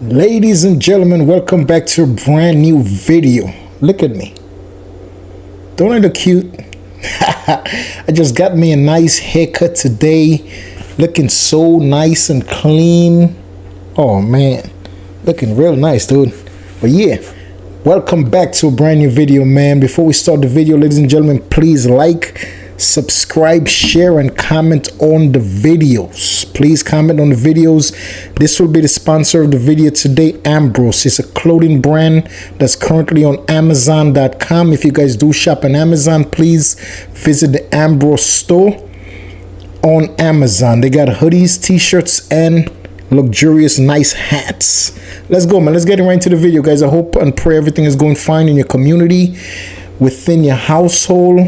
Ladies and gentlemen, welcome back to a brand new video. Look at me. Don't I look cute? I just got me a nice haircut today. Looking so nice and clean. Oh man, looking real nice, dude. But yeah, welcome back to a brand new video, man. Before we start the video, ladies and gentlemen, please like, subscribe, share, and comment on the videos. Please comment on the videos. This will be the sponsor of the video today, Ambrose. It's a clothing brand that's currently on Amazon.com. If you guys do shop on Amazon, please visit the Ambrose store on Amazon. They got hoodies, t-shirts, and luxurious nice hats. Let's go, man. Let's get right into the video, guys. I hope and pray everything is going fine in your community, within your household,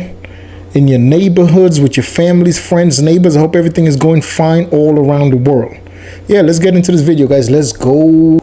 in your neighborhoods, with your families, friends, neighbors. I hope everything is going fine all around the world. Yeah, let's get into this video, guys. Let's go.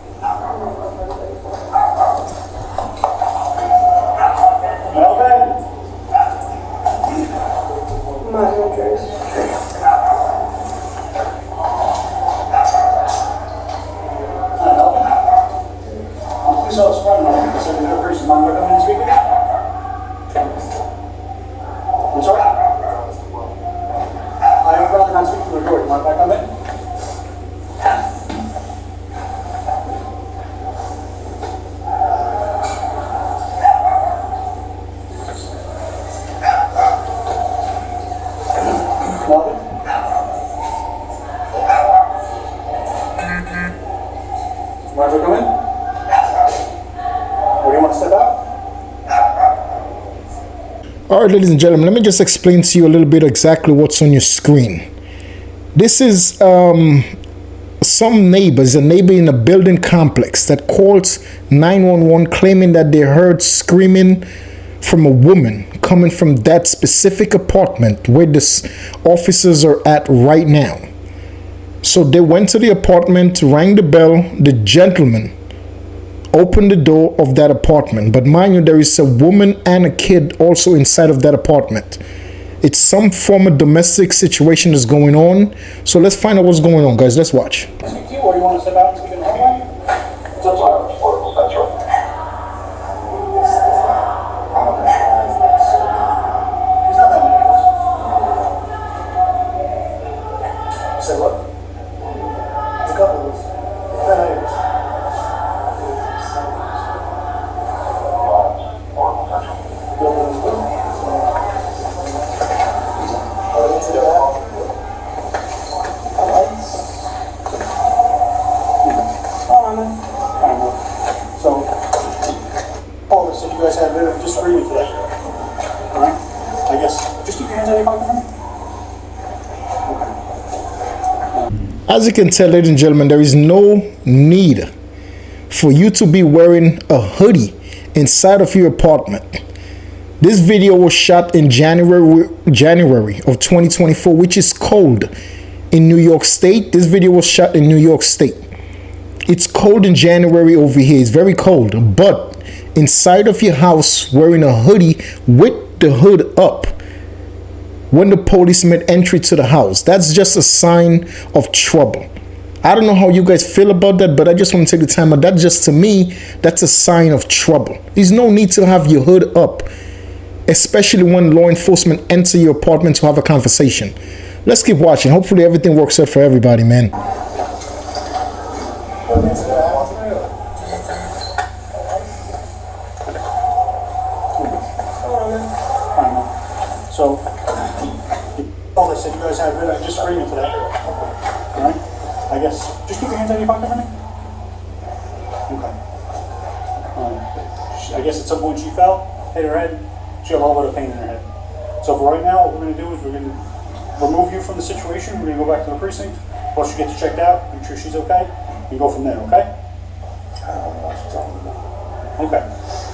All right, ladies and gentlemen, let me just explain to you a little bit exactly what's on your screen. This is some neighbors, a neighbor in a building complex that calls 911 claiming that they heard screaming from a woman coming from that specific apartment where the officers are at right now. So they went to the apartment, rang the bell. The gentleman opened the door of that apartment, but mind you, there is a woman and a kid also inside of that apartment. It's some form of domestic situation that's going on. So let's find out what's going on, guys. Let's watch. As you can tell, ladies and gentlemen, there is no need for you to be wearing a hoodie inside of your apartment. This video was shot in January of 2024, which is cold in New York State. This video was shot in New York State. It's cold in January over here. It's very cold. But inside of your house wearing a hoodie with the hood up, when the police made entry to the house, that's just a sign of trouble. I don't know how you guys feel about that, but I just want to take the time out. That just, to me, that's a sign of trouble. There's no need to have your hood up, especially when law enforcement enter your apartment to have a conversation. Let's keep watching. Hopefully everything works out for everybody, man. So, oh, they said you guys had really just screaming for that. Alright? I guess, just keep your hands on your pocket for me. Okay. I guess at some point she fell, hit her head, she had a whole lot of pain in her head. So for right now, what we're going to do is we're going to remove you from the situation. We're going to go back to the precinct. Once she gets checked out, make sure she's okay, and go from there, okay? Okay.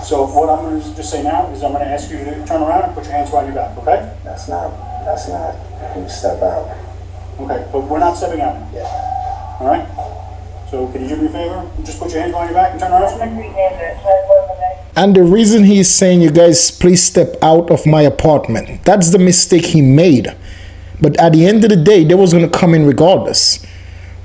So what I'm going to just say now is I'm going to ask you to turn around and put your hands behind your back, okay? That's not, we step out. Okay, but we're not stepping out. Yeah. All right? So can you do me a favor? Just put your hands behind your back and turn around for me. And the reason he's saying, you guys, please step out of my apartment, that's the mistake he made. But at the end of the day, they was going to come in regardless.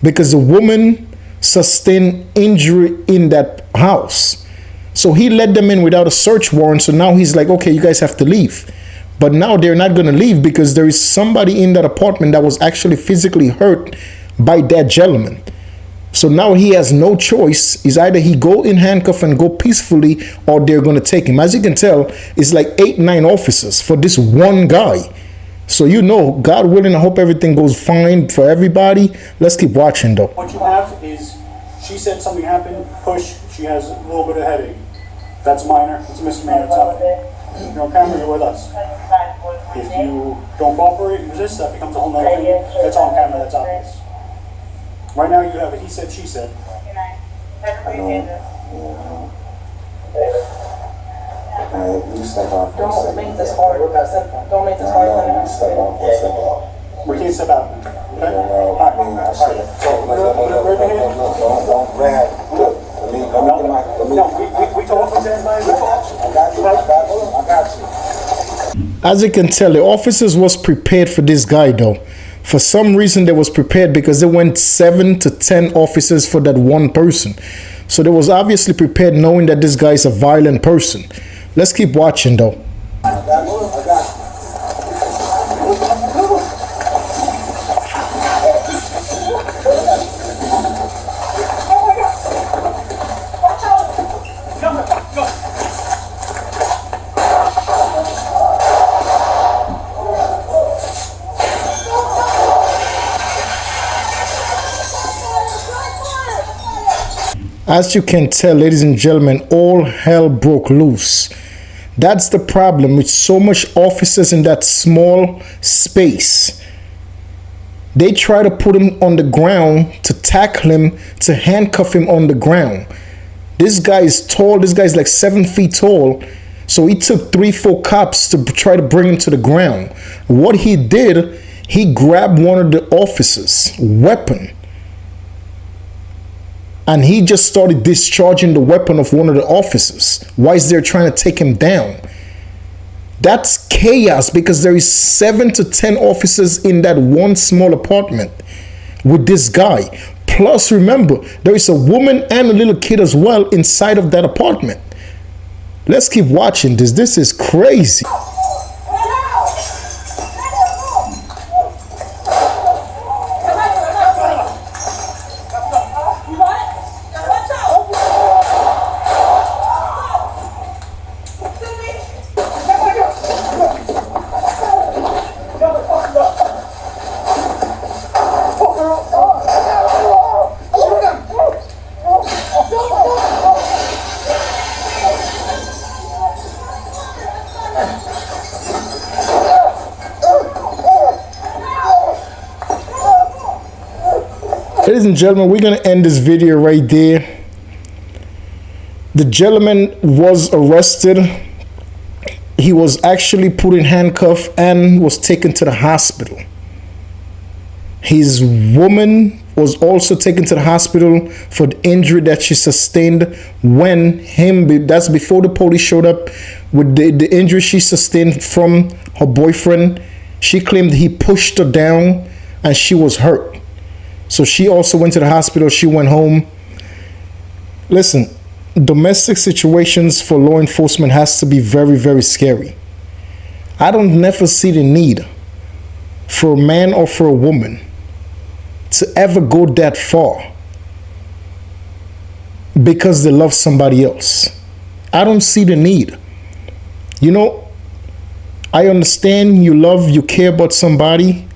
Because the woman sustain injury in that house. So he let them in without a search warrant. So now he's like, okay, you guys have to leave. But now they're not going to leave because there is somebody in that apartment that was actually physically hurt by that gentleman. So now he has no choice. Is either he go in handcuff and go peacefully, or they're going to take him. As you can tell, it's like 8-9 officers for this one guy. So, you know, God willing, I hope everything goes fine for everybody. Let's keep watching, though. What you have is, she said something happened, push, she has a little bit of headache. That's minor, it's a misdemeanor, it's nothing. You're on camera, you're with us. If you don't cooperate and resist, that becomes a whole nother thing. That's on camera, that's obvious. Right now you have a he said, she said. You step off for a Don't second. make this hard. Don't make this hard. You step off for a second. We can't step out. Okay? Well, I mean, I should have told don't grab. Let me get my. No, we talked with everybody. We talked. I got you. As you can tell, the officers was prepared for this guy, though. For some reason, they was prepared because they went 7 to 10 officers for that one person. So they was obviously prepared, knowing that this guy is a violent person. Let's keep watching, though. I got you. As you can tell, ladies and gentlemen, all hell broke loose. That's the problem with so much officers in that small space. They try to put him on the ground, to tackle him, to handcuff him on the ground. This guy is tall. This guy is like 7 feet tall. So he took 3-4 cops to try to bring him to the ground. What he did, he grabbed one of the officers' weapon. And he just started discharging the weapon of one of the officers whilst they're trying to take him down. That's chaos because there is 7 to 10 officers in that one small apartment with this guy. Plus, remember, there is a woman and a little kid as well inside of that apartment. Let's keep watching this. This is crazy. Ladies and gentlemen, we're going to end this video right there. The gentleman was arrested. He was actually put in handcuffs and was taken to the hospital. His woman was also taken to the hospital for the injury that she sustained that's before the police showed up with the injury she sustained from her boyfriend. She claimed he pushed her down and she was hurt. So she also went to the hospital. She went home. Listen, domestic situations for law enforcement has to be very, very scary. I don't never see the need for a man or for a woman to ever go that far because they love somebody else. I don't see the need. You know, I understand you love, you care about somebody,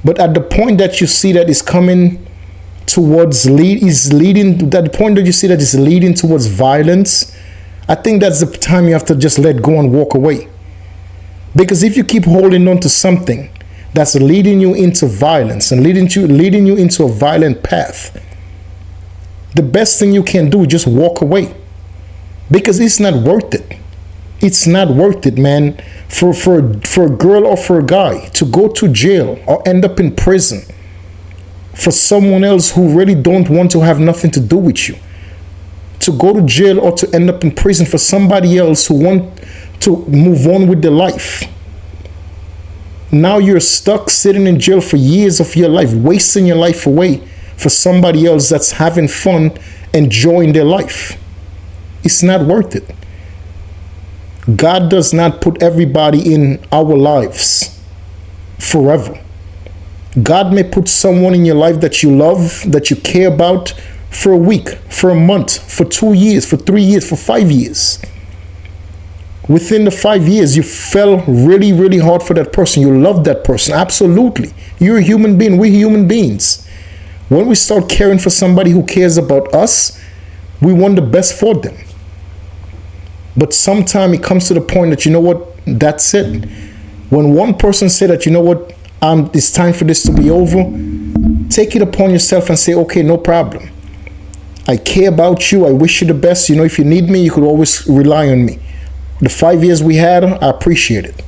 but at the point that you see that it's coming towards at the point that you see that it's leading towards violence, I think that's the time you have to just let go and walk away. Because if you keep holding on to something that's leading you into violence and leading you into a violent path, the best thing you can do is just walk away. Because it's not worth it. It's not worth it, man, for a girl or for a guy to go to jail or end up in prison for someone else who really don't want to have nothing to do with you. To go to jail or to end up in prison for somebody else who want to move on with their life. Now you're stuck sitting in jail for years of your life, wasting your life away for somebody else that's having fun, enjoying their life. It's not worth it. God does not put everybody in our lives forever. God may put someone in your life that you love, that you care about, for a week, for a month, for 2 years, for 3 years, for 5 years. Within the 5 years, you fell really, really hard for that person. You loved that person. Absolutely. You're a human being. We're human beings. When we start caring for somebody who cares about us, we want the best for them. But sometimes it comes to the point that, you know what, that's it. When one person said that, you know what, it's time for this to be over, take it upon yourself and say, okay, no problem. I care about you. I wish you the best. You know, if you need me, you could always rely on me. The 5 years we had, I appreciate it.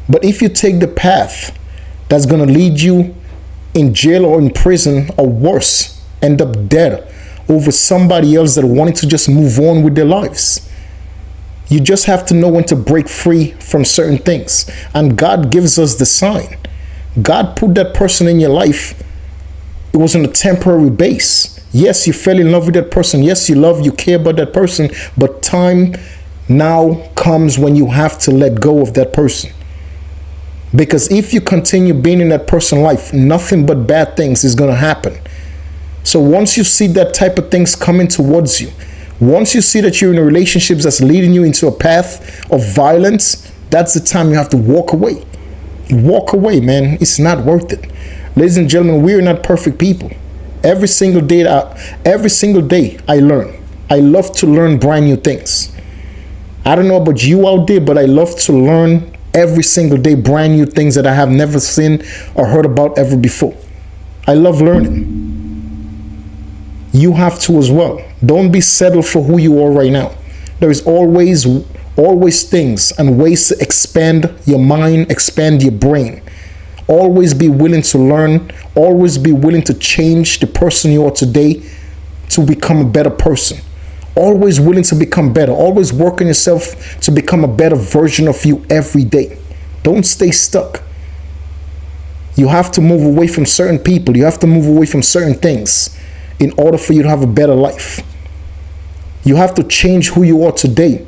But if you take the path that's going to lead you in jail or in prison or worse, end up dead over somebody else that wanted to just move on with their lives, you just have to know when to break free from certain things. And God gives us the sign. God put that person in your life. It was on a temporary base. Yes, you fell in love with that person. Yes, you care about that person. But time now comes when you have to let go of that person. Because if you continue being in that person's life, nothing but bad things is going to happen. So once you see that type of things coming towards you, once you see that you're in a relationship that's leading you into a path of violence, that's the time you have to walk away. Walk away, man. It's not worth it. Ladies and gentlemen, we are not perfect people. Every single day I learn. I love to learn brand new things. I don't know about you out there, but I love to learn every single day brand new things that I have never seen or heard about ever before. I love learning. You have to as well. Don't be settled for who you are right now. There is always things and ways to expand your mind, expand your brain. Always be willing to learn. Always be willing to change the person you are today to become a better person. Always willing to become better. Always work on yourself to become a better version of you every day. Don't stay stuck. You have to move away from certain people. You have to move away from certain things in order for you to have a better life. You have to change who you are today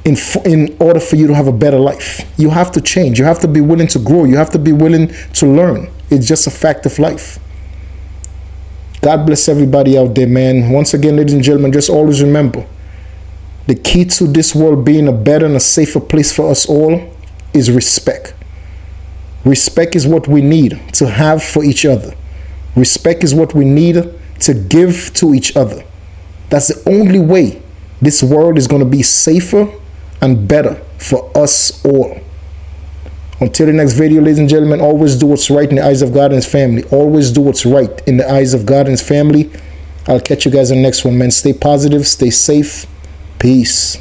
in order for you to have a better life. You have to change. You have to be willing to grow. You have to be willing to learn. It's just a fact of life. God bless everybody out there, man. Once again, ladies and gentlemen, just always remember, the key to this world being a better and a safer place for us all is respect. Respect is what we need to have for each other. Respect is what we need to give to each other. That's the only way this world is going to be safer and better for us all. Until the next video, ladies and gentlemen, always do what's right in the eyes of God and his family. Always do what's right in the eyes of God and his family. I'll catch you guys in the next one, man. Stay positive, stay safe. Peace.